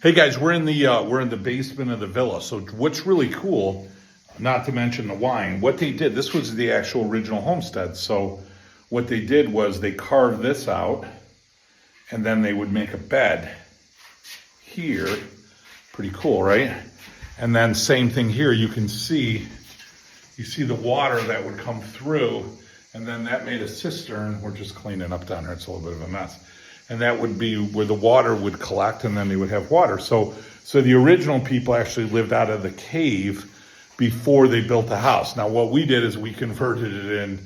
Hey guys, we're in the basement of the villa. So what's really cool, not to mention the wine, what they did, this was the actual original homestead. So what they did was they carved this out and then they would make a bed here. Pretty cool, right? And then same thing here, you see the water that would come through, and then that made a cistern. We're just cleaning up down here, it's a little bit of a mess. And that would be where the water would collect, and then they would have water. So the original people actually lived out of the cave before they built the house. Now what we did is we converted it in,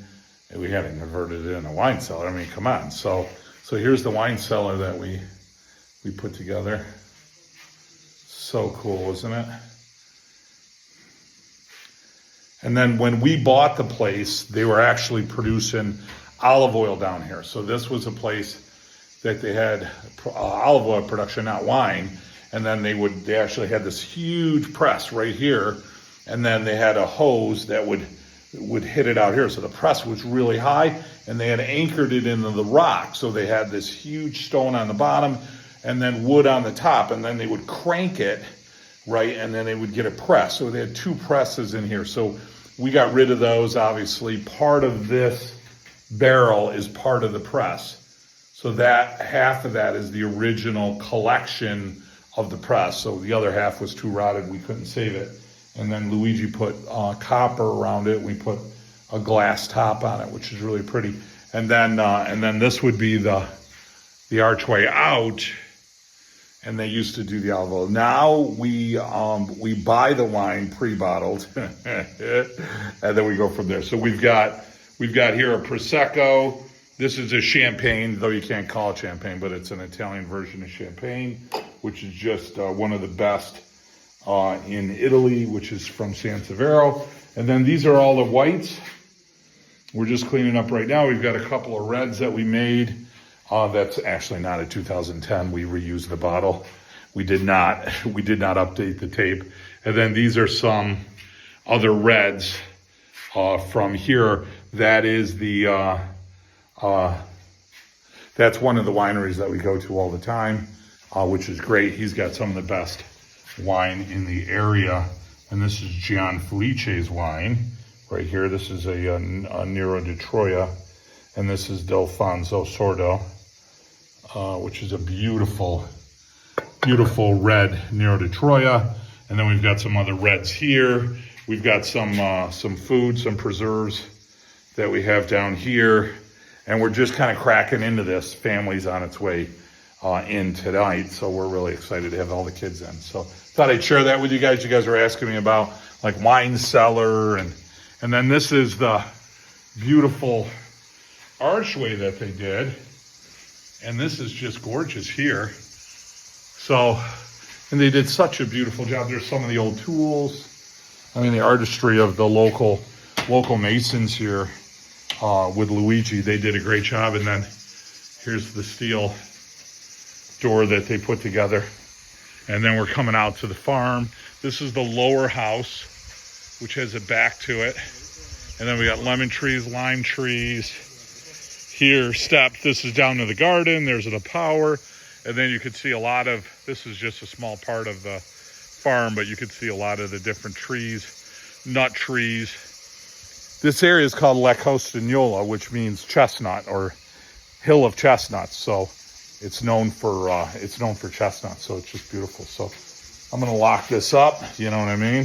we haven't converted it in a wine cellar. I mean, come on. So here's the wine cellar that we put together. So cool, isn't it? And then when we bought the place, they were actually producing olive oil down here. So this was a place that they had olive oil production, not wine. And then they actually had this huge press right here. And then they had a hose that would hit it out here. So the press was really high, and they had anchored it into the rock. So they had this huge stone on the bottom and then wood on the top. And then they would crank it, right? And then they would get a press. So they had two presses in here. So we got rid of those, obviously. Part of this barrel is part of the press. So that half of that is the original collection of the press. So the other half was too rotted, we couldn't save it. And then Luigi put copper around it. We put a glass top on it, which is really pretty. And then this would be the archway out. And they used to do the olive oil. Now we buy the wine pre-bottled, and then we go from there. So we've got here a Prosecco. This is a champagne, though you can't call it champagne, but it's an Italian version of champagne, which is just one of the best in Italy, which is from Sansevero. And then these are all the whites. We're just cleaning up right now. We've got a couple of reds that we made. That's actually not a 2010. We reused the bottle. We did not update the tape. And then these are some other reds from here. That is that's one of the wineries that we go to all the time, which is great. He's got some of the best wine in the area. And this is Gian Felice's wine right here. This is a Nero di Troia. And this is Delfonso Sordo, which is a beautiful, beautiful red Nero di Troia. And then we've got some other reds here. We've got some food, some preserves that we have down here. And we're just kind of cracking into this. Family's on its way in tonight. So we're really excited to have all the kids in. So thought I'd share that with you guys. You guys were asking me about like wine cellar. And then this is the beautiful archway that they did. And this is just gorgeous here. So, and they did such a beautiful job. There's some of the old tools. I mean, the artistry of the local masons here with Luigi, they did a great job. And then here's the steel door that they put together. And then we're coming out to the farm. This is the lower house, which has a back to it. And then we got lemon trees, lime trees. Here, steps. This is down to the garden. There's the power. And then you could see a lot of, this is just a small part of the farm, but you could see a lot of the different trees, nut trees. This area is called La Costagnola, which means chestnut or hill of chestnuts. So it's known for chestnuts. So it's just beautiful. So I'm going to lock this up. You know what I mean?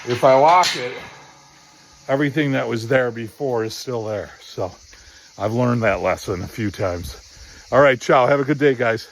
If I lock it, everything that was there before is still there. So I've learned that lesson a few times. All right, ciao. Have a good day, guys.